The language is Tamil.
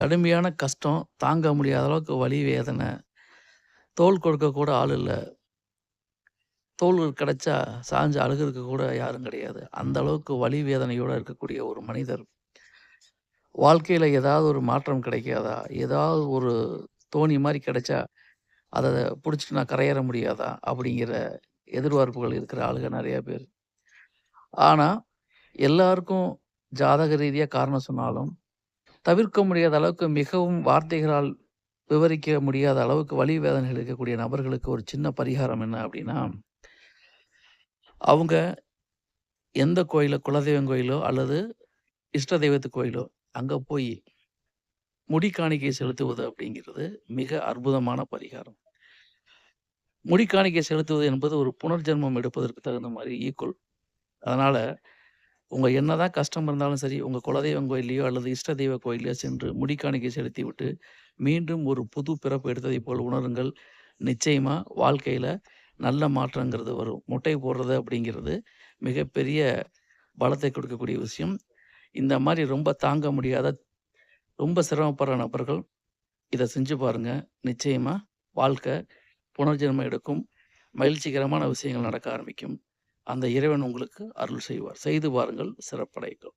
கடுமையான கஷ்டம், தாங்க முடியாத அளவுக்கு வலி, வேதனை. தோள் கொடுக்க கூட ஆள் இல்ல. தோள் கிடைச்சா சாஞ்சு அழுகுறதுக்கு கூட யாரும் கிடையாது. அந்த அளவுக்கு வலி, வேதனையோட இருக்கக்கூடிய ஒரு மனிதர். வாழ்க்கையில ஏதாவது ஒரு மாற்றம் கிடைக்காதா? ஏதாவது ஒரு தோணி மாரி கிடைச்சா, அத புடிச்சுட்டு நான் கரையேற முடியாதா? அப்படிங்கிற எதிர்பார்ப்புகள் இருக்கிற ஆளுங்க நெறைய பேர். ஆனா, எல்லாருக்கும் ஜாதக ரீதியா காரணம் சொன்னாலும், தவிர்க்க முடியாத அளவுக்கு மிகவும் வார்த்தைகளால் விவரிக்க முடியாத அளவுக்கு வலி, வேதனைகள் இருக்கக்கூடிய நபர்களுக்கு ஒரு சின்ன பரிகாரம் என்ன அப்படின்னா, அவங்க எந்த கோயில்ல குலதெய்வம் கோயிலோ அல்லது இஷ்ட தெய்வத்து கோயிலோ, அங்க போயி முடி காணிக்கை செலுத்துவது அப்படிங்கிறது மிக அற்புதமான பரிகாரம். முடி காணிக்கை செலுத்துவது என்பது ஒரு புனர்ஜென்மம் எடுப்பதற்கு தகுந்த மாரி ஈக்குவல். அதனால உங்க என்னதான் கஷ்டம் இருந்தாலும் சரி, உங்க குலதெய்வம் கோயில்லயோ அல்லது இஷ்ட தெய்வ கோயில்லயோ சென்று முடி காணிக்கை செலுத்திவிட்டு, மீண்டும் ஒரு புது பிறப்பு எடுத்ததைப் போல் உணருங்கள். நிச்சயமா வாழ்க்கையில நல்ல மாற்றங்கிறது வரும். மொட்டை போடுறது அப்படிங்கிறது மிகப்பெரிய பலத்தை கொடுக்கக்கூடிய விஷயம். இந்த மாரி ரொம்ப தாங்க முடியாத, ரொம்ப சிரமப்படுற நபர்கள் இத செஞ்சு பாருங்க. நிச்சயமா வாழ்க்கை புனர்ஜென்மம் எடுக்கும். மகிழ்ச்சிகரமான விஷயங்கள் நடக்க ஆரம்பிக்கும். அந்த இறைவன் உங்களுக்கு அருள் செய்வார். செய்து பாருங்கள் சிறப்படையுங்கள்.